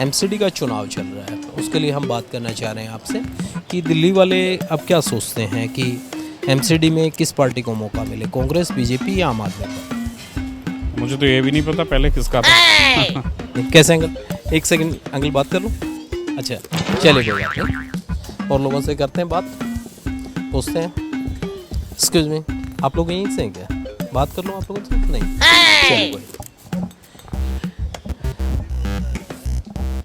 MCD का चुनाव चल रहा है, उसके लिए हम बात करना चाह रहे हैं आपसे कि दिल्ली वाले अब क्या सोचते हैं कि एमसीडी में किस पार्टी को मौका मिले, कांग्रेस, बीजेपी या आम आदमी पार्टी? मुझे तो ये भी नहीं पता पहले किसका था। कैसे अंकल, एक सेकंड अंकल बात कर लूँ? अच्छा चलिए कोई बात नहीं, और लोगों से करते हैं बात, पूछते हैं। एक्सक्यूज मी, आप लोग यहीं से हैं क्या? बात कर लूँ आप लोगों से? नहीं, चलिए कोई।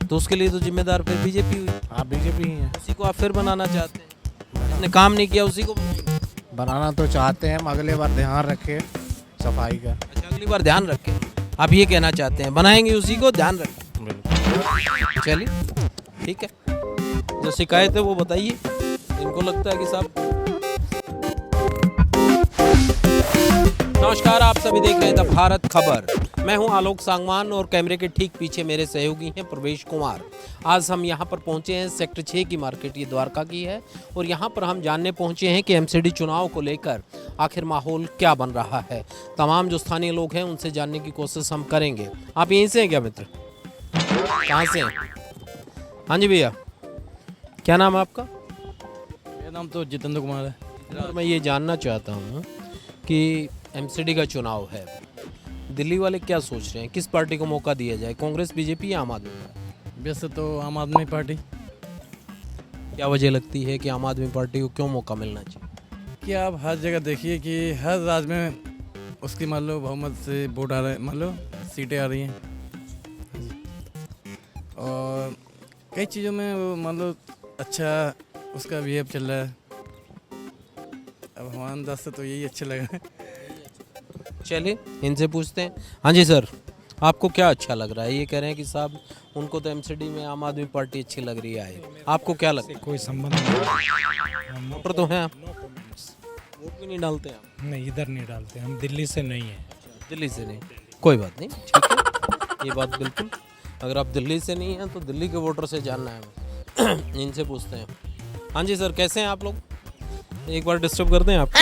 तो उसके लिए तो जिम्मेदार फिर बीजेपी हुई। आप बीजेपी ही हैं। उसी को आप फिर बनाना चाहते हैं, आपने काम नहीं किया उसी को बनाएंगे। बनाना तो चाहते हैं, अगले बार ध्यान रखें सफाई का। अच्छा अगली बार ध्यान रखें, आप ये कहना चाहते हैं बनाएंगे उसी को, ध्यान रखें। चलिए ठीक है, जो शिकायत है वो बताइए, इनको लगता है कि साहब। नमस्कार, आप सभी देख रहे हैं द भारत खबर। मैं हूं आलोक सांगवान और कैमरे के ठीक पीछे मेरे सहयोगी हैं प्रवेश कुमार। आज हम यहां पर पहुंचे हैं, सेक्टर 6 की मार्केट ये द्वारका की है, और यहां पर हम जानने पहुंचे हैं कि एमसीडी चुनाव को लेकर आखिर माहौल क्या बन रहा है। तमाम जो स्थानीय लोग हैं उनसे जानने की कोशिश हम करेंगे। आप यहीं से हैं क्या मित्र? कहाँ से हैं? हाँ जी भैया, क्या नाम है आपका? मेरा नाम तो जितेंद्र कुमार है। और मैं ये जानना चाहता हूँ कि एमसीडी का चुनाव है, दिल्ली वाले क्या सोच रहे हैं, किस पार्टी को मौका दिया जाए, कांग्रेस, बीजेपी या आम आदमी पार्टी? वैसे तो आम आदमी पार्टी। क्या वजह लगती है कि आम आदमी पार्टी को क्यों मौका मिलना चाहिए? कि आप हर जगह देखिए कि हर राज्य में उसकी मान लो बहुमत से वोट आ रहे हैं, मान लो सीटें आ रही हैं, और कई चीज़ों में वो मान लो अच्छा उसका बिहेव चल रहा है। अब हमारे अंदाज से तो यही अच्छा लगा। चलिए इनसे पूछते हैं। हाँ जी सर, आपको क्या अच्छा लग रहा है? ये कह रहे हैं कि साहब उनको तो एमसीडी में आम आदमी पार्टी अच्छी लग रही है, आपको क्या लगता है? कोई संबंध नहीं। वोटर तो हैं आप, वोट भी नहीं डालते हैं आप? नहीं, इधर नहीं डालते, हम दिल्ली से नहीं हैं। दिल्ली से नहीं, कोई बात नहीं, ठीक है, ये बात बिल्कुल। अगर आप दिल्ली से नहीं हैं तो दिल्ली के वोटर से जानना है हमें। इनसे पूछते हैं। हाँ जी सर, कैसे हैं आप लोग? एक बार डिस्टर्ब कर दें आपको।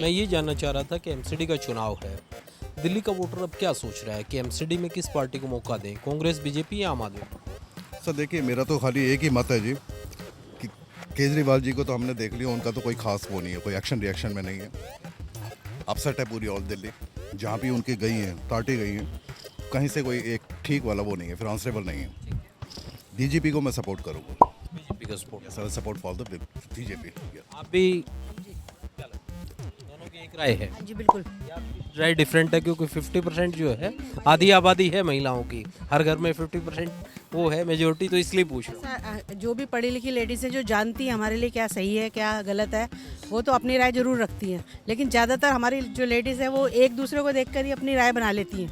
मैं ये जानना चाह रहा था कि एमसीडी का चुनाव है, दिल्ली का वोटर अब क्या सोच रहा है कि एमसीडी में किस पार्टी को मौका दें, कांग्रेस, बीजेपी या आम आदमी? सर देखिए, मेरा तो खाली एक ही मत है जी कि केजरीवाल जी को तो हमने देख लिया, उनका तो कोई खास वो नहीं है, कोई एक्शन रिएक्शन में नहीं है। अपसेट है पूरी ऑल दिल्ली, जहाँ भी उनकी गई हैं, पार्टी गई हैं, कहीं से कोई एक ठीक वाला वो नहीं है, फिर आंसरेबल नहीं है। बीजेपी को मैं सपोर्ट करूँगा। बीजेपी का support. Sir support for the BJP. आप भी क्या लगता है? दोनों की एक राय है? जी बिल्कुल। राय डिफरेंट है क्योंकि 50% जो है आधी आबादी है महिलाओं की, हर घर में 50% वो है मेजोरिटी, तो इसलिए पूछ रहा हूँ। जो भी पढ़ी लिखी लेडीज़ हैं जो जानती हैं हमारे लिए क्या सही है क्या गलत है, वो तो अपनी राय जरूर रखती हैं, लेकिन ज़्यादातर हमारी जो लेडीज़ है वो एक दूसरे को देखकर ही अपनी राय बना लेती हैं,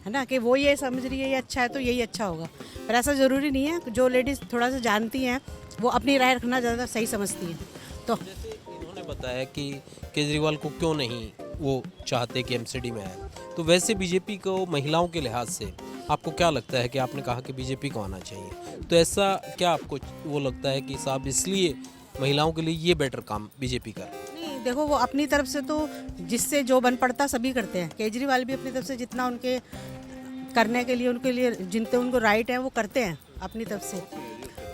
है ना, कि वो ये समझ रही है ये अच्छा है तो यही अच्छा होगा। पर ऐसा ज़रूरी नहीं है। जो लेडीज़ थोड़ा सा जानती हैं वो अपनी राय रखना ज़्यादा सही समझती हैं। तो जैसे इन्होंने बताया कि केजरीवाल को क्यों नहीं वो चाहते कि एमसीडी में आए, तो वैसे बीजेपी को महिलाओं के लिहाज से आपको क्या लगता है कि आपने कहा कि बीजेपी को आना चाहिए, तो ऐसा क्या आपको वो लगता है कि साहब इसलिए महिलाओं के लिए ये बेटर काम बीजेपी कर? नहीं, देखो वो अपनी तरफ से तो जिससे जो बन पड़ता सभी करते हैं। केजरीवाल भी अपनी तरफ से जितना उनके करने के लिए उनके लिए जिनते उनको राइट है वो करते हैं अपनी तरफ से,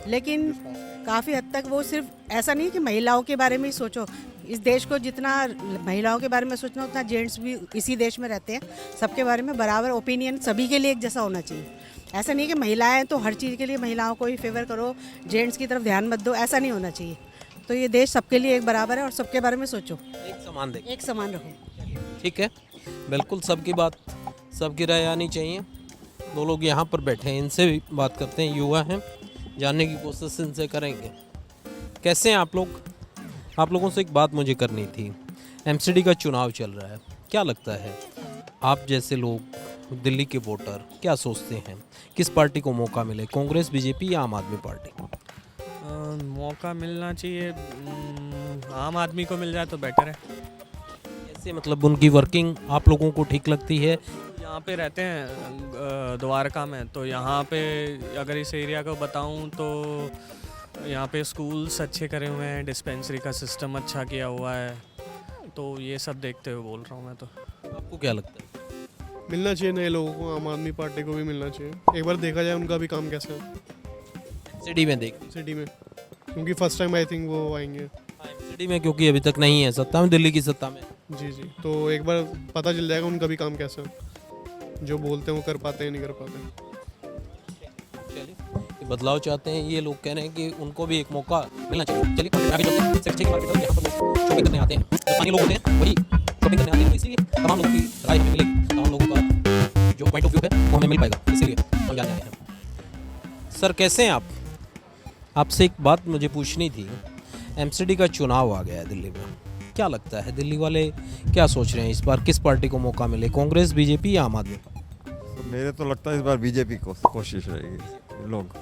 लेकिन काफ़ी हद तक वो सिर्फ ऐसा नहीं है कि महिलाओं के बारे में ही सोचो। इस देश को जितना महिलाओं के बारे में सोचना उतना जेंट्स भी इसी देश में रहते हैं, सबके बारे में बराबर ओपिनियन सभी के लिए एक जैसा होना चाहिए। ऐसा नहीं है कि महिलाएं तो हर चीज़ के लिए महिलाओं को ही फेवर करो, जेंट्स की तरफ ध्यान मत दो, ऐसा नहीं होना चाहिए। तो ये देश सबके लिए एक बराबर है और सबके बारे में सोचो, एक समान देखिए, एक समान रहो। ठीक है, बिल्कुल सबकी बात, सबकी राय आनी चाहिए। दो लोग यहाँ पर बैठे हैं, इनसे भी बात करते हैं, युवा हैं, जानने की कोशिश इनसे करेंगे। कैसे हैं आप लोग? आप लोगों से एक बात मुझे करनी थी। एमसीडी का चुनाव चल रहा है, क्या लगता है आप जैसे लोग दिल्ली के वोटर क्या सोचते हैं, किस पार्टी को मौका मिले, कांग्रेस, बीजेपी या आम आदमी पार्टी? मौका मिलना चाहिए, आम आदमी को मिल जाए तो बेटर है। कैसे, मतलब उनकी वर्किंग आप लोगों को ठीक लगती है? यहाँ पे रहते हैं द्वारका में, तो यहाँ पे अगर इस एरिया को बताऊँ तो यहाँ पे स्कूल्स अच्छे करे हुए हैं, डिस्पेंसरी का सिस्टम अच्छा किया हुआ है, तो ये सब देखते हुए बोल रहा हूँ मैं। तो आपको क्या लगता है? मिलना चाहिए नए लोगों को, आम आदमी पार्टी को भी मिलना चाहिए, एक बार देखा जाए उनका भी काम कैसा है। सिटी में देख सिटी में, क्योंकि फर्स्ट टाइम आई थिंक वो आएंगे। सिटी में, क्योंकि अभी तक नहीं है सत्ता में, दिल्ली की सत्ता में। जी जी, तो एक बार पता चल जाएगा उनका भी काम कैसा है, जो बोलते हैं वो कर पाते हैं नहीं कर पाते हैं। चलिए, ये बदलाव चाहते हैं ये लोग, कह रहे हैं कि उनको भी एक मौका मिलना चाहिए। चलिए आगे चलते हैं। सेक्टर 6 की मार्केट है, यहाँ पर लोग शॉपिंग करने आते हैं, जो स्थानीय लोग होते हैं वही शॉपिंग करने आते हैं, इसलिए तमाम लोगों की राय हमें मिलेगी, तमाम लोगों का जो पॉइंट ऑफ व्यू है वो हमें मिल पाएगा, इसीलिए हम जाने आए हैं। सर कैसे हैं आप? आपसे एक बात मुझे पूछनी थी। एमसीडी का चुनाव आ गया है दिल्ली में, क्या लगता है दिल्ली वाले क्या सोच रहे हैं इस बार, किस पार्टी को मौका मिले, कांग्रेस, बीजेपी या आम आदमी? तो मेरे तो लगता है इस बार बीजेपी को कोशिश रहेगी। लोग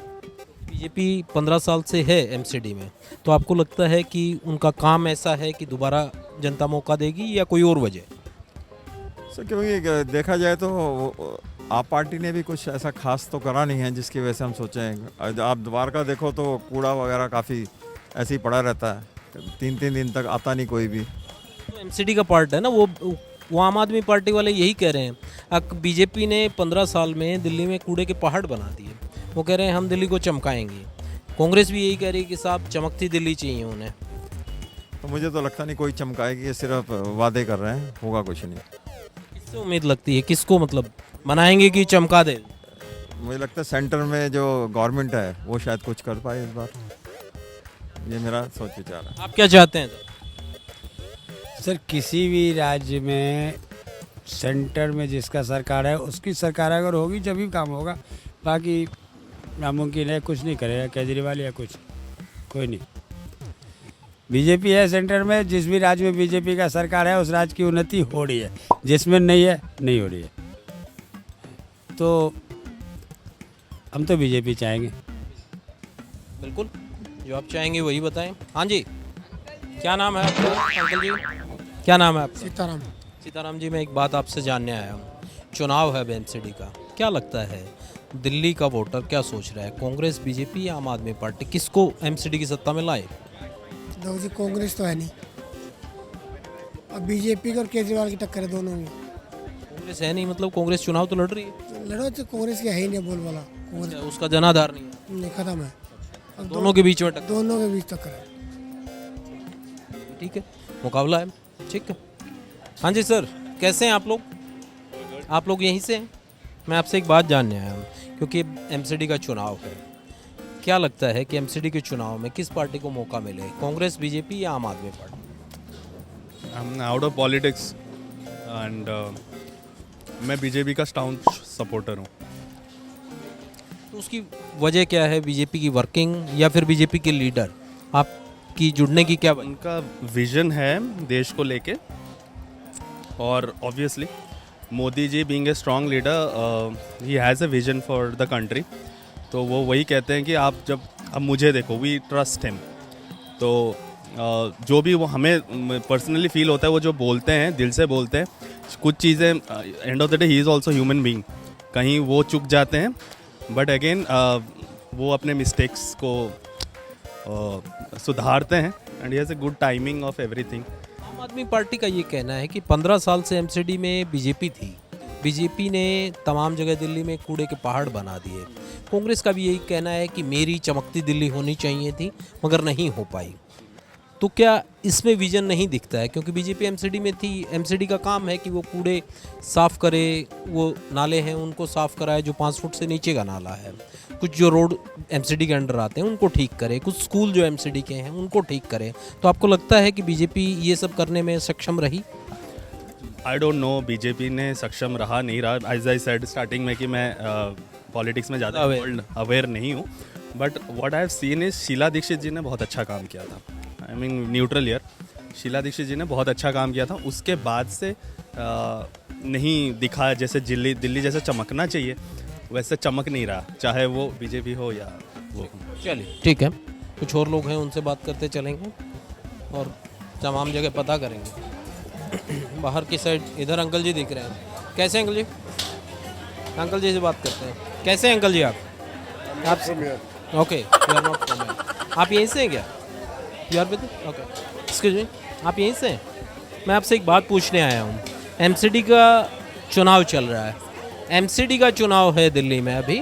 बीजेपी 15 साल से है एमसीडी में, तो आपको लगता है कि उनका काम ऐसा है कि दोबारा जनता मौका देगी या कोई और वजह? सर क्योंकि देखा जाए तो आप पार्टी ने भी कुछ ऐसा खास तो करा नहीं है जिसकी वजह से हम सोचें। आप द्वारका देखो तो कूड़ा वगैरह काफ़ी ऐसे ही पड़ा रहता है, 3-3 दिन तक आता नहीं कोई भी। तो एमसीडी का पार्ट है ना वो आम आदमी पार्टी वाले यही कह रहे हैं। बीजेपी ने 15 साल में दिल्ली में कूड़े के पहाड़ बना दिए, वो कह रहे हैं हम दिल्ली को चमकाएंगे। कांग्रेस भी यही कह रही है कि साहब चमकती दिल्ली चाहिए उन्हें। तो मुझे तो लगता नहीं कोई चमकाएगी, ये सिर्फ वादे कर रहे हैं, होगा कुछ नहीं। किससे उम्मीद लगती है, किसको मतलब बनाएंगे कि चमका दे? मुझे लगता है सेंटर में जो गवर्नमेंट है वो शायद कुछ कर पाए इस बार, ये मेरा सोच विचार है। आप क्या चाहते हैं? सर किसी भी राज्य में सेंटर में जिसका सरकार है उसकी सरकार अगर होगी जब भी काम होगा, बाकी नामुमकिन है, कुछ नहीं करेगा केजरीवाल या कुछ, कोई नहीं। बीजेपी है सेंटर में, जिस भी राज्य में बीजेपी का सरकार है उस राज्य की उन्नति हो रही है, जिसमें नहीं है नहीं हो रही है। तो हम तो बीजेपी चाहेंगे। बिल्कुल, जो आप चाहेंगे वही बताएं। हाँ जी, क्या नाम है आपका अंकल जी? क्या नाम है आपका? सीताराम। सीताराम जी, मैं एक बात आपसे जानने आया हूँ। चुनाव है एमसीडी का, क्या लगता है दिल्ली का वोटर क्या सोच रहा है, कांग्रेस, बीजेपी या आम आदमी पार्टी, किसको एमसीडी की सत्ता में लाए? देखो जी, कांग्रेस तो है नहीं, अब बीजेपी और केजरीवाल की टक्कर है दोनों में। कांग्रेस है नहीं मतलब कांग्रेस चुनाव तो लड़ रही है? लड़ो तो कांग्रेस की है ही नहीं बोल वाला, अच्छा, उसका जनाधार नहीं है, नहीं खत्म है। अब दोनों के बीच में टक्कर। दोनों के बीच टक्कर है। ठीक है, मुकाबला है, ठीक है। हाँ जी सर, कैसे हैं आप लोग? आप लोग यहीं से हैं? मैं आपसे एक बात जानने आया हूँ, क्योंकि एमसीडी का चुनाव है, क्या लगता है कि एमसीडी के चुनाव में किस पार्टी को मौका मिले, कांग्रेस, बीजेपी या आम आदमी party? I am out of politics and मैं बीजेपी का स्टाउंच सपोर्टर हूँ। तो उसकी वजह क्या है, बीजेपी की वर्किंग या फिर बीजेपी के लीडर आपकी जुड़ने की क्या वजह? उनका विजन है देश को लेके, और obviously Modi ji being a strong leader, he has a vision for the country. तो वो वही कहते हैं कि आप जब अब मुझे देखो, वी ट्रस्ट हिम, तो जो भी वो हमें पर्सनली फील होता है, वो जो बोलते हैं दिल से बोलते हैं। कुछ चीज़ें end of the day he is also human being, कहीं वो चूक जाते हैं, बट अगेन वो अपने मिस्टेक्स को सुधारते हैं, and he has a good timing of everything. आम आदमी पार्टी का ये कहना है कि 15 साल से एमसीडी में बीजेपी थी, बीजेपी ने तमाम जगह दिल्ली में कूड़े के पहाड़ बना दिए। कांग्रेस का भी यही कहना है कि मेरी चमकती दिल्ली होनी चाहिए थी मगर नहीं हो पाई। तो क्या इसमें विजन नहीं दिखता है, क्योंकि बीजेपी एमसीडी में थी, एमसीडी का काम है कि वो कूड़े साफ़ करे, वो नाले हैं उनको साफ़ कराए जो 5 फुट से नीचे का नाला है, कुछ जो रोड एमसीडी के अंडर आते हैं उनको ठीक करे, कुछ स्कूल जो एमसीडी के हैं उनको ठीक करे। तो आपको लगता है कि बीजेपी ये सब करने में सक्षम रही? आई डोंट नो बीजेपी ने सक्षम रहा नहीं रहा। एज आई सेड स्टार्टिंग में कि मैं पॉलिटिक्स में ज़्यादा अवेयर नहीं हूँ, but what I have seen is Sheila Dikshit ji ने बहुत अच्छा काम किया था। I mean neutral year, Sheila Dikshit ji ने बहुत अच्छा काम किया था। उसके बाद से नहीं दिखा जैसे दिल्ली जैसे चमकना चाहिए वैसे चमक नहीं रहा, चाहे वो बीजेपी हो या वो। चलिए ठीक है, कुछ और लोग हैं उनसे बात करते चलेंगे और तमाम जगह पता करेंगे। बाहर की साइड इधर अंकल जी दिख रहे हैं। कैसे अंकल जी? अंकल जी से बात करते हैं। कैसे हैं अंकल जी आप? Okay, you are not from here. आप यहीं से हैं क्या? You are with? Okay, excuse me, आप यहीं से हैं? मैं आपसे एक बात पूछने आया हूँ। एमसीडी का चुनाव चल रहा है, एमसीडी का चुनाव है दिल्ली में अभी,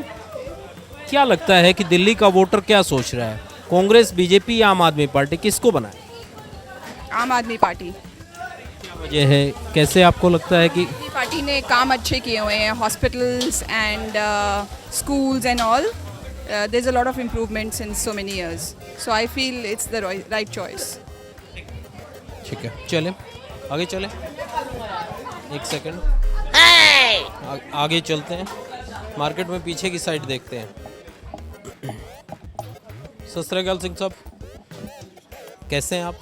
क्या लगता है कि दिल्ली का वोटर क्या सोच रहा है, कांग्रेस, बीजेपी या आम आदमी पार्टी, किसको बनाए? आम आदमी पार्टी। क्या वजह है, कैसे आपको लगता है कि आदमी पार्टी ने काम अच्छे किए हुए हैं, hospitals and schools and all. There's a lot of improvements in so many years. So I feel it's the right choice. ठीक है, चले आगे चले, एक सेकंड आगे चलते हैं, मार्केट में पीछे की साइड देखते हैं। सत श्री अकाल सिंह साहब, कैसे हैं आप?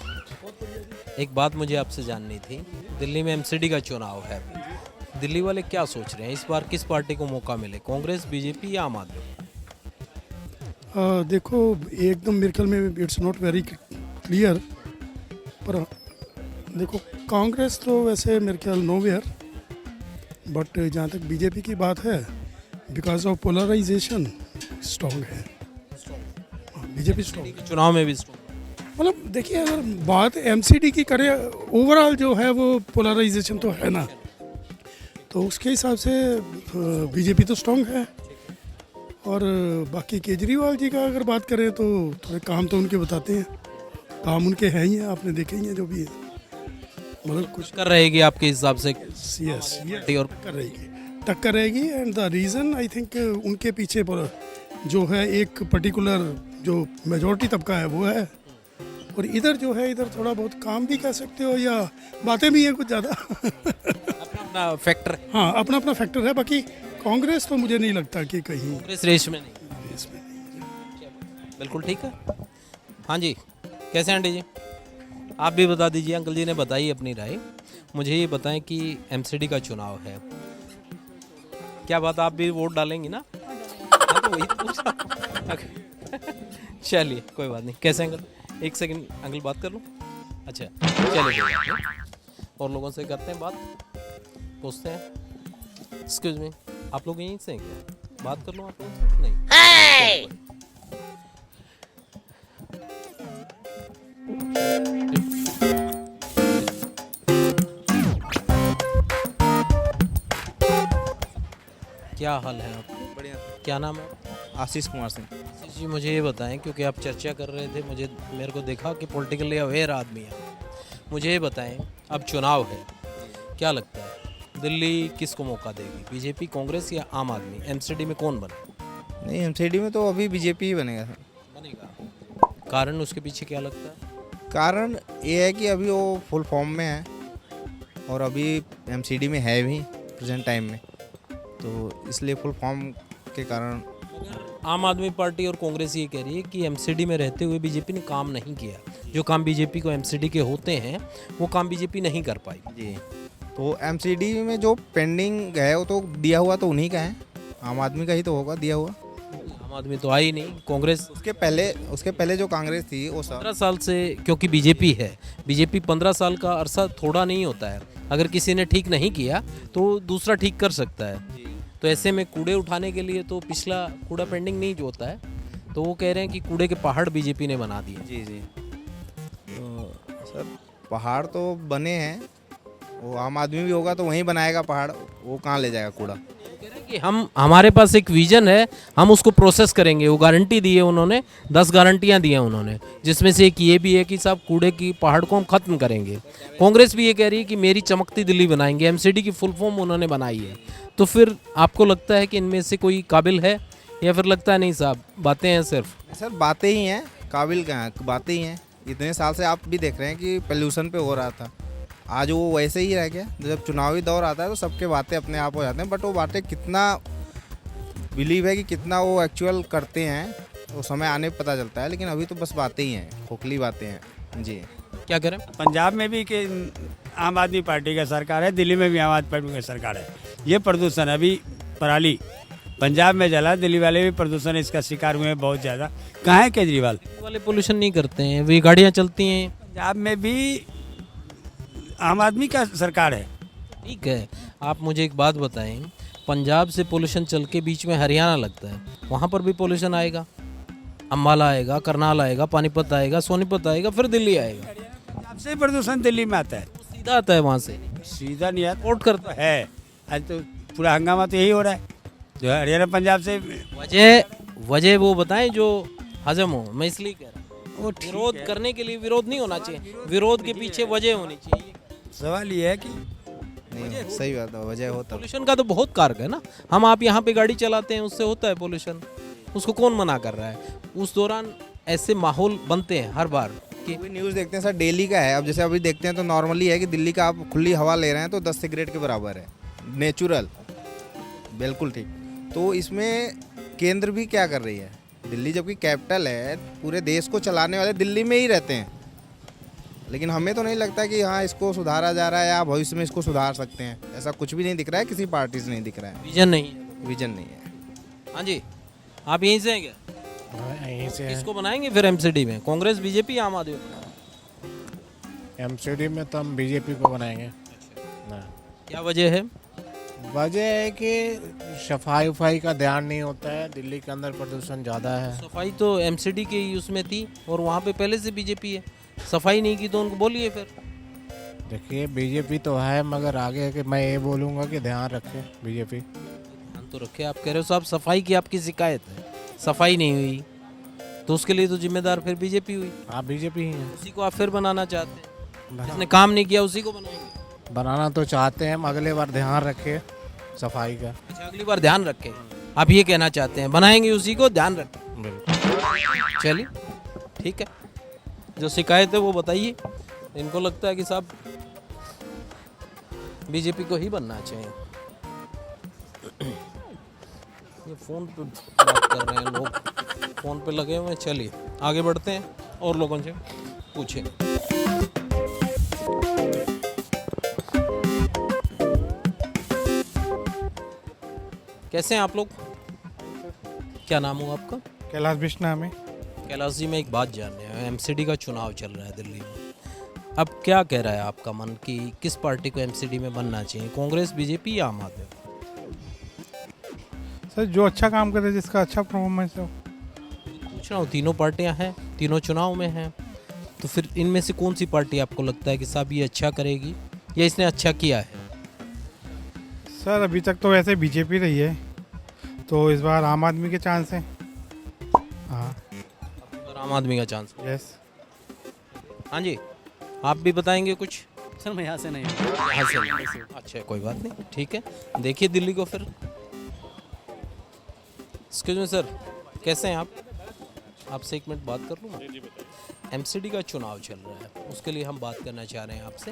एक बात मुझे आपसे जाननी थी, दिल्ली में एमसीडी का चुनाव है, दिल्ली वाले क्या सोच रहे हैं, इस बार किस पार्टी को मौका मिले, कांग्रेस, बीजेपी या आम आदमी? देखो एकदम मेरे ख्याल में इट्स नॉट वेरी क्लियर, पर देखो कांग्रेस तो वैसे मेरे ख्याल नो वेयर, बट जहाँ तक बीजेपी की बात है, बिकॉज ऑफ पोलराइजेशन स्ट्रॉन्ग है, बीजेपी स्ट्रॉन्ग चुनाव में भी मतलब देखिए अगर बात एमसीडी की करें, ओवरऑल जो है वो पोलराइजेशन तो है ना, तो उसके हिसाब से बीजेपी तो स्ट्रॉन्ग है। और बाकी केजरीवाल जी का अगर बात करें तो थोड़े काम तो उनके बताते हैं, काम उनके हैं ही हैं, आपने देखे ही हैं जो भी है, मतलब कुछ कर रहेगी आपके हिसाब से? यस और टक्कर रहेगी and the reason I think उनके पीछे पर जो है एक पर्टिकुलर जो मेजॉरिटी तबका है वो है, और इधर जो है इधर थोड़ा बहुत काम भी कह सकते हो या बातें भी हैं कुछ ज़्यादा अपना फैक्टर, हाँ अपना अपना फैक्टर है। बाकी कांग्रेस तो मुझे नहीं लगता कि कहीं कांग्रेस रेस में नहीं। बिल्कुल ठीक है। हाँ जी, कैसे हैं आंटी जी? आप भी बता दीजिए, अंकल जी ने बताई अपनी राय, मुझे ये बताएं कि एमसीडी का चुनाव है, क्या बात, आप भी वोट डालेंगी ना? हाँ, तो वही तो पूछा। चलिए कोई बात नहीं। कैसे अंकल, एक सेकंड अंकल बात कर लूँ? अच्छा चलिए, और लोगों से करते हैं बात, पूछते हैं। एक्सक्यूज मी, आप लोग यहीं से हैं क्या? बात कर लूँ आप लोगों से? नहीं। क्या हाल है आप? बढ़िया। क्या नाम है? आशीष कुमार सिंह। आशीष जी, मुझे ये बताएं, क्योंकि आप चर्चा कर रहे थे, मेरे को देखा कि पॉलिटिकली अवेयर आदमी है, मुझे ये बताएं, अब चुनाव है, क्या लगता है दिल्ली किसको मौका देगी, बीजेपी, कांग्रेस या आम आदमी? एमसीडी में कौन बने? नहीं, एमसीडी में तो अभी बीजेपी ही बनेगा। कारण उसके पीछे क्या लगता है? कारण ये है कि अभी वो फुल फॉर्म में है और अभी एमसीडी में है भी प्रेजेंट टाइम में, तो इसलिए फुल फॉर्म के कारण। आम आदमी पार्टी और कांग्रेस ये कह रही है कि एमसीडी में रहते हुए बीजेपी ने काम नहीं किया, जो काम बीजेपी को एमसीडी के होते हैं वो काम बीजेपी नहीं कर पाई। जी, तो एमसीडी में जो पेंडिंग है वो तो दिया हुआ तो उन्हीं का है, आम आदमी का ही तो होगा दिया हुआ। आम आदमी तो आई नहीं, कांग्रेस उसके पहले जो कांग्रेस थी वो 15 साल से, क्योंकि बीजेपी है, बीजेपी 15 साल का अरसा थोड़ा नहीं होता है, अगर किसी ने ठीक नहीं किया तो दूसरा ठीक कर सकता है, तो ऐसे में कूड़े उठाने के लिए तो पिछला कूड़ा पेंडिंग नहीं जो होता है, तो वो कह रहे हैं कि कूड़े के पहाड़ बीजेपी ने बना दिए। जी जी, तो सर पहाड़ तो बने हैं, वो आम आदमी भी होगा तो वहीं बनाएगा पहाड़, वो कहाँ ले जाएगा कूड़ा? कि हमारे पास एक विजन है, हम उसको प्रोसेस करेंगे, वो गारंटी दी है उन्होंने, 10 गारंटियां दी हैं उन्होंने, जिसमें से एक ये भी है कि साहब कूड़े की पहाड़ को हम खत्म करेंगे। कांग्रेस भी ये कह रही है कि मेरी चमकती दिल्ली बनाएंगे, एमसीडी की फुल फॉर्म उन्होंने बनाई है, तो फिर आपको लगता है कि इनमें से कोई काबिल है या फिर लगता है नहीं साहब बातें हैं सिर्फ? सर बातें ही हैं, काबिल कहाँ, बातें ही हैं। इतने साल से आप भी देख रहे हैं कि पोल्यूशन पे हो रहा था, आज वो वैसे ही रह गया। जब चुनावी दौर आता है तो सबके बातें अपने आप हो जाते हैं, बट वो बातें कितना बिलीव है कि कितना वो एक्चुअल करते हैं वो समय आने पर पता चलता है, लेकिन अभी तो बस बातें ही हैं, खोखली बातें हैं। जी, क्या करें? पंजाब में भी कि आम आदमी पार्टी का सरकार है, दिल्ली में भी आम आदमी पार्टी का सरकार है। ये प्रदूषण अभी पराली पंजाब में जला, दिल्ली वाले भी प्रदूषण इसका शिकार हुए हैं बहुत ज़्यादा। कहाँ है केजरीवाल? वाले पोल्यूशन नहीं करते हैं, वे गाड़ियाँ चलती हैं। पंजाब में भी आम आदमी का सरकार है। ठीक है, आप मुझे एक बात बताएं, पंजाब से पोल्यूशन चल के बीच में हरियाणा लगता है, वहाँ पर भी पोल्यूशन आएगा, अम्बाला आएगा, करनाल आएगा, पानीपत आएगा, सोनीपत आएगा, फिर दिल्ली आएगा। पंजाब से प्रदूषण दिल्ली में आता है, सीधा आता है वहाँ से, सीधा नहीं आता, वोट करता है। आज तो पूरा हंगामा तो यही हो रहा है, जो हरियाणा पंजाब से। वजह वो बताएं जो हजम हो, मैं इसलिए कह रहा हूँ। वो ठीक विरोध है। करने के लिए विरोध नहीं होना चाहिए, विरोध के पीछे वजह होनी चाहिए। सवाल ये है कि नहीं सही बात है, वजह हो तब। पोल्यूशन का तो बहुत कारक है ना, हम आप यहाँ पे गाड़ी चलाते हैं उससे होता है पोल्यूशन, उसको कौन मना कर रहा है। उस दौरान ऐसे माहौल बनते हैं हर बार कि कोई न्यूज़ देखते हैं सर, डेली का है। अब जैसे अभी देखते हैं तो नॉर्मली है कि दिल्ली का आप खुली हवा ले रहे हैं तो 10 सिगरेट के बराबर है, नेचुरल, बिल्कुल ठीक। तो इसमें केंद्र भी क्या कर रही है, दिल्ली जबकि कैपिटल है, पूरे देश को चलाने वाले दिल्ली में ही रहते हैं, लेकिन हमें तो नहीं लगता कि हाँ इसको सुधारा जा रहा है या भविष्य में इसको सुधार सकते हैं। ऐसा कुछ भी नहीं दिख रहा है, किसी पार्टी से नहीं दिख रहा है, विजन नहीं है। विजन नहीं है। हाँ जी, आप यहीं से हैं क्या? यहीं से किसको बनाएंगे फिर एमसीडी में, कांग्रेस, बीजेपी, आम आदमी? एमसीडी में तो हम बीजेपी को बनाएंगे। क्या वजह है? वजह है कि सफाई उफाई का ध्यान नहीं होता है, दिल्ली के अंदर प्रदूषण ज़्यादा है। सफाई तो एमसीडी के ही उसमें थी और वहाँ पे पहले से बीजेपी है, सफाई नहीं की तो उनको बोलिए फिर। देखिए बीजेपी तो है, मगर आगे कि मैं ये बोलूँगा कि ध्यान रखे बीजेपी। ध्यान तो रखे, आप कह रहे हो साहब सफाई की आपकी शिकायत है, सफाई नहीं हुई तो उसके लिए तो जिम्मेदार फिर बीजेपी हुई। आप बीजेपी ही हैं। उसी को आप फिर बनाना चाहते हैं, जिसने काम नहीं किया उसी को बनाएंगे। बनाना तो चाहते हैं, हम अगले बार ध्यान रखें सफाई का। अच्छा, अगली बार ध्यान रखें, आप ये कहना चाहते हैं, बनाएंगे उसी को, ध्यान रखें। बिल्कुल। चलिए ठीक है, जो शिकायत है वो बताइए। इनको लगता है कि साहब बीजेपी को ही बनना चाहिए। ये फ़ोन पे बात कर रहे हैं लोग, फ़ोन पे लगे हुए हैं। चलिए आगे बढ़ते हैं और लोगों से पूछें। कैसे हैं आप लोग? क्या नाम हुआ आपका? कैलाश बिश्नाम है। कैलाश जी, मैं एक बात जानने हैं, एमसीडी का चुनाव चल रहा है दिल्ली में, अब क्या कह रहा है आपका मन कि किस पार्टी को एमसीडी में बनना चाहिए, कांग्रेस, बीजेपी या आम आदमी? सर जो अच्छा काम करे, जिसका अच्छा परफॉर्मेंस हो। पूछ रहा हूँ, तीनों पार्टियां हैं, तीनों चुनाव में हैं, तो फिर इनमें से कौन सी पार्टी आपको लगता है कि साहब ये अच्छा करेगी या इसने अच्छा किया है? सर अभी तक तो वैसे बीजेपी रही है, तो इस बार आम आदमी के चांस हैं। हाँ, और आम आदमी का चांस। यस। हाँ जी, आप भी बताएंगे कुछ? सर मैं यहाँ से नहीं यहाँ से नहीं। अच्छा, कोई बात नहीं, ठीक है, देखिए दिल्ली को फिर। एक्सक्यूज मी सर, कैसे हैं आप? आपसे एक मिनट बात कर लूँ? एमसीडी का चुनाव चल रहा है, उसके लिए हम बात करना चाह रहे हैं आपसे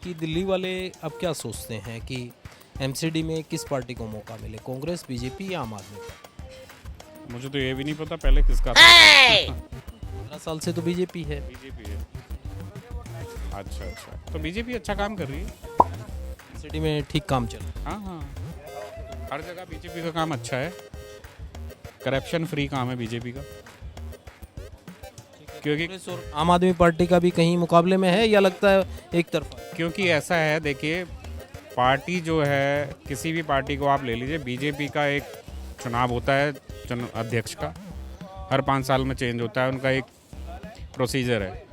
कि दिल्ली वाले अब क्या सोचते हैं कि एमसीडी में किस पार्टी को मौका मिले, कांग्रेस, बीजेपी या आम आदमी? मुझे तो ये भी नहीं पता पहले किसका था। 15 साल से तो बीजेपी है। बीजेपी है। अच्छा, तो बीजेपी अच्छा काम कर रही है, एमसीडी में ठीक काम चल रहा है। हाँ, हर जगह बीजेपी का काम अच्छा है, करप्शन फ्री काम है बीजेपी का। क्योंकि कांग्रेस और आम आदमी पार्टी का भी कहीं मुकाबले में है या लगता है एक तरफा? क्योंकि ऐसा है, देखिए पार्टी जो है, किसी भी पार्टी को आप ले लीजिए, बीजेपी का एक चुनाव होता है अध्यक्ष का, हर 5 साल में चेंज होता है, उनका एक प्रोसीजर है।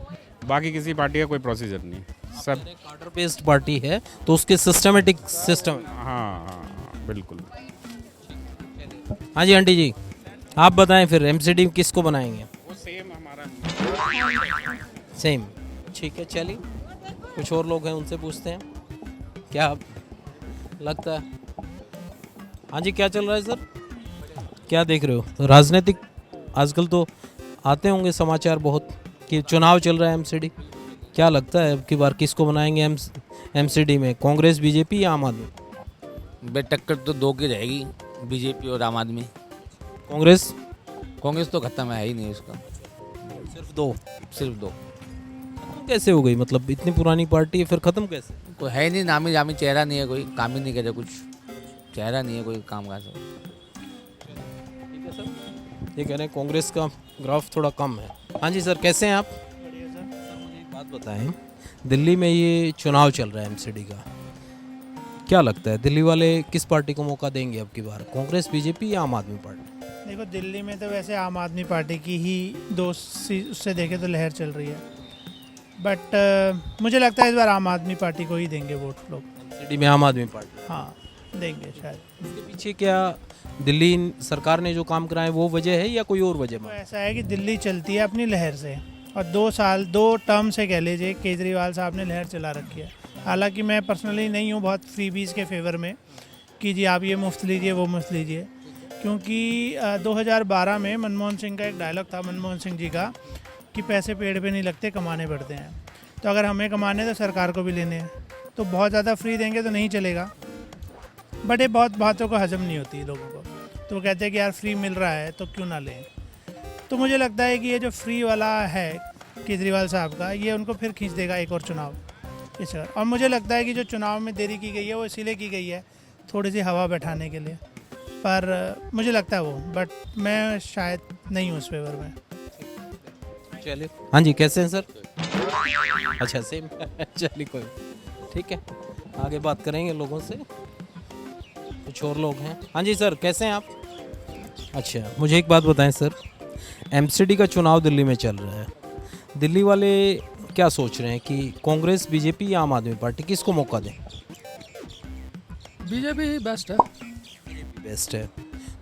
बाकी किसी पार्टी का कोई प्रोसीजर नहीं, सब कार्डर बेस्ड पार्टी है तो उसके सिस्टमेटिक सिस्टम। हाँ, बिल्कुल। हाँ जी आंटी जी, आप बताएं फिर एमसीडी किसको बनाएंगे? वो सेम हमारा सेम, ठीक है। चलिए कुछ और लोग हैं, उनसे पूछते हैं क्या लगता है। हाँ जी, क्या चल रहा है सर, क्या देख रहे हो? राजनीतिक आजकल तो आते होंगे समाचार बहुत कि चुनाव चल रहा है एमसीडी, क्या लगता है अब की बार किसको बनाएंगे एमसीडी में, कांग्रेस, बीजेपी या आम आदमी? बेटक्कर तो दो की रहेगी, बीजेपी और आम आदमी। कांग्रेस तो खत्म है ही नहीं उसका, सिर्फ दो। खत्म कैसे हो गई, मतलब इतनी पुरानी पार्टी है फिर खत्म कैसे? कोई है नहीं, नामी जामी चेहरा नहीं है, कोई काम ही नहीं करे, कुछ चेहरा नहीं है कोई काम का। सब ठीक है सर, ये कह रहे हैं कांग्रेस का ग्राफ थोड़ा कम है। हाँ जी सर, कैसे हैं आप? बढ़िया सर। मुझे एक बात बताएं, दिल्ली में ये चुनाव चल रहा है एमसीडी का, क्या लगता है दिल्ली वाले किस पार्टी को मौका देंगे अब की बार, कांग्रेस, बीजेपी या आम आदमी पार्टी? देखो दिल्ली में तो वैसे आम आदमी पार्टी की ही उससे देखे तो लहर चल रही है, बट मुझे लगता है इस बार आम आदमी पार्टी को ही देंगे वोट लोग। एमसीडी में आम आदमी पार्टी। हाँ, देंगे शायद। इसके पीछे क्या दिल्ली सरकार ने जो काम कराए वो वजह है या कोई और वजह? तो ऐसा है कि दिल्ली चलती है अपनी लहर से, और 2 टर्म से कह लीजिए केजरीवाल साहब ने लहर चला रखी है। हालांकि मैं पर्सनली नहीं हूँ बहुत फ्रीबीज़ के फेवर में कि जी आप ये मुफ्त लीजिए वो मुफ्त लीजिए, क्योंकि 2012 में मनमोहन सिंह का एक डायलॉग था, मनमोहन सिंह जी का, कि पैसे पेड़ पे नहीं लगते, कमाने पड़ते हैं। तो अगर हमें कमाने तो सरकार को भी लेने हैं, तो बहुत ज़्यादा फ्री देंगे तो नहीं चलेगा। बट ये बहुत बातों को हजम नहीं होती लोगों को, तो वो कहते हैं कि यार फ्री मिल रहा है तो क्यों ना लें। तो मुझे लगता है कि ये जो फ्री वाला है केजरीवाल साहब का, ये उनको फिर खींच देगा एक और चुनाव इस। और मुझे लगता है कि जो चुनाव में देरी की गई है वो इसीलिए की गई है थोड़ी सी हवा बैठाने के लिए, पर मुझे लगता है वो, बट मैं शायद नहीं हूँ उस फेवर में। चलिए, हाँ जी, कैसे हैं सर? अच्छा, सेम। चलिए, कोई ठीक है, आगे बात करेंगे लोगों से, कुछ और लोग हैं। हाँ जी सर, कैसे हैं आप? अच्छा, मुझे एक बात बताएं सर, एमसीडी का चुनाव दिल्ली में चल रहा है, दिल्ली वाले क्या सोच रहे हैं कि कांग्रेस, बीजेपी या आम आदमी पार्टी, किसको मौका दें? बीजेपी बेस्ट है। बेस्ट है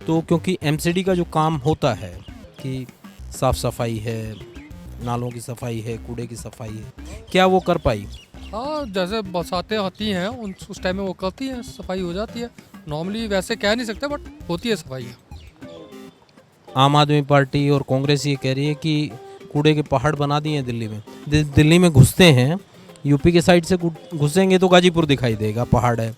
तो क्योंकि एमसीडी का जो काम होता है कि साफ सफाई है, नालों की सफाई है, कूड़े की सफाई है, क्या वो कर पाई? हाँ, जैसे बरसातें होती हैं उस टाइम में वो करती है, सफाई हो जाती है। नॉर्मली वैसे कह नहीं सकते, बट होती है सफाई। आम आदमी पार्टी और कांग्रेस ये कह रही है कि कूड़े के पहाड़ बना दिए हैं दिल्ली में। दिल्ली में घुसते हैं, यूपी के साइड से घुसेंगे तो गाजीपुर दिखाई देगा, पहाड़ है।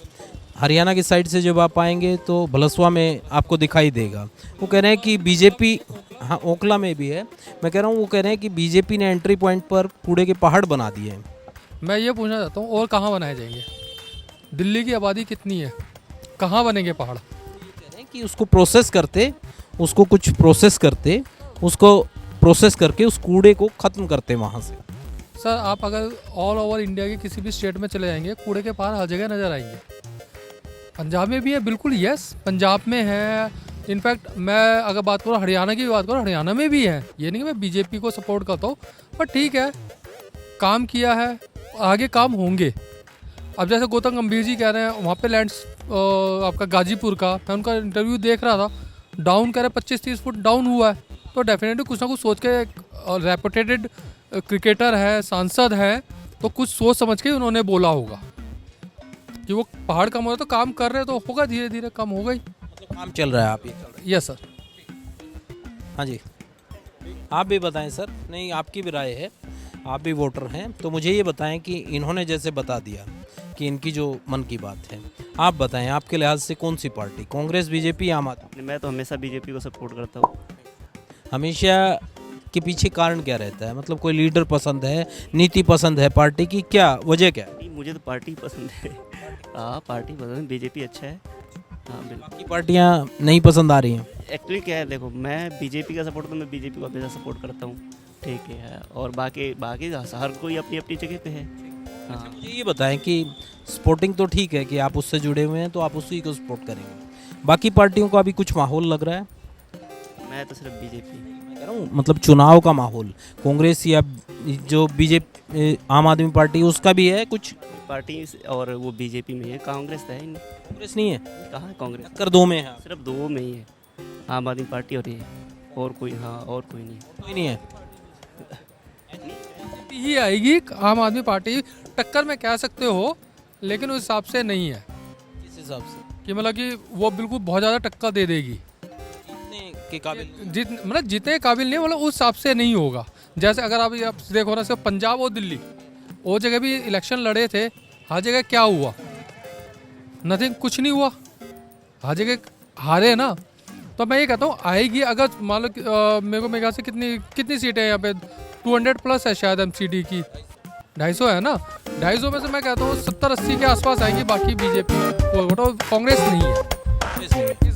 हरियाणा की साइड से जब आप आएंगे तो भलसवा में आपको दिखाई देगा। वो कह रहे हैं कि बीजेपी, हाँ ओखला में भी है, मैं कह रहा हूँ, वो कह रहे हैं कि बीजेपी ने एंट्री पॉइंट पर कूड़े के पहाड़ बना दिए हैं। मैं ये पूछना चाहता हूँ, और कहाँ बनाए जाएंगे? दिल्ली की आबादी कितनी है, कहाँ बनेंगे पहाड़? कह रहे हैं कि उसको प्रोसेस करते, उसको कुछ प्रोसेस करते, उसको प्रोसेस करके उस कूड़े को ख़त्म करते वहाँ से। सर, आप अगर ऑल ओवर इंडिया के किसी भी स्टेट में चले जाएंगे, कूड़े के पहाड़ हर जगह नज़र आएंगे। पंजाब में भी है, बिल्कुल यस, पंजाब में है। इनफैक्ट मैं अगर बात करूँ हरियाणा की बात करूँ, हरियाणा में भी है। ये नहीं कि मैं बीजेपी को सपोर्ट करता हूँ, पर ठीक है, काम किया है, आगे काम होंगे। अब जैसे गौतम गंभीर जी कह रहे हैं वहाँ पे लैंड्स आपका गाजीपुर का, मैं उनका इंटरव्यू देख रहा था, डाउन कह रहे 25-30 फुट डाउन हुआ है। तो डेफिनेटली कुछ ना कुछ सोच के, रेपुटेटेड क्रिकेटर है, सांसद है, तो कुछ सोच समझ के उन्होंने बोला होगा कि वो पहाड़ कम हो रहा, तो काम कर रहे तो होगा, धीरे धीरे कम होगा ही। मतलब काम चल रहा है, आप ये चल रहा है? Yes sir. हाँ जी, आप भी बताएं सर। नहीं, आपकी भी राय है, आप भी वोटर हैं, तो मुझे ये बताएं कि इन्होंने जैसे बता दिया कि इनकी जो मन की बात है, आप बताएं आपके लिहाज से कौन सी पार्टी, कांग्रेस, बीजेपी, आम आदमी? मैं तो हमेशा बीजेपी को सपोर्ट करता हूँ। हमेशा के पीछे कारण क्या रहता है? मतलब कोई लीडर पसंद है, नीति पसंद है पार्टी की, क्या वजह क्या है? मुझे तो पार्टी पसंद है। हाँ, पार्टी पसंद है, बीजेपी अच्छा है। हाँ बिल्कुल। बाकी पार्टियाँ नहीं पसंद आ रही हैं? एक्चुअली क्या है, देखो मैं बीजेपी का सपोर्ट, तो मैं बीजेपी को हमेशा सपोर्ट करता हूँ, ठीक है। और बाकी हर कोई अपनी अपनी जगह पे है। हाँ, मुझे ये बताएं कि स्पोर्टिंग तो ठीक है कि आप उससे जुड़े हुए हैं तो आप उसी को सपोर्ट करेंगे, बाकी पार्टियों का अभी कुछ माहौल लग रहा है? मैं तो सिर्फ बीजेपी कह रहा हूँ, मतलब चुनाव का माहौल कांग्रेस या जो बीजेपी, आम आदमी पार्टी, उसका भी है कुछ पार्टी, और वो बीजेपी में है, कांग्रेस है नहीं। कांग्रेस नहीं है? कहाँ है कांग्रेस? टक्कर दो में है, सिर्फ दो में ही है, आम आदमी पार्टी और ये, और कोई, हाँ और कोई नहीं, कोई नहीं है। ही आएगी आम आदमी पार्टी, टक्कर में कह सकते हो, लेकिन उस हिसाब से नहीं है। किस हिसाब से? कि मतलब कि वो बिल्कुल बहुत ज़्यादा टक्कर दे देगी, के काबिल, मतलब जितने काबिल नहीं, मतलब उस हिसाब से नहीं होगा। जैसे अगर आप देखो ना, सिर्फ पंजाब और दिल्ली, वो जगह भी इलेक्शन लड़े थे, हर जगह क्या हुआ? नथिंग, कुछ नहीं हुआ, हर जगह हारे ना। तो मैं ये कहता हूँ आएगी, अगर मान लो मेरे ख्याल से कितनी सीटें हैं यहाँ पे, 200 प्लस है शायद एमसीडी की, 250 है ना, 250 में से मैं कहता हूँ 70-80 के आसपास आएंगी, बाकी बीजेपी, कांग्रेस नहीं है।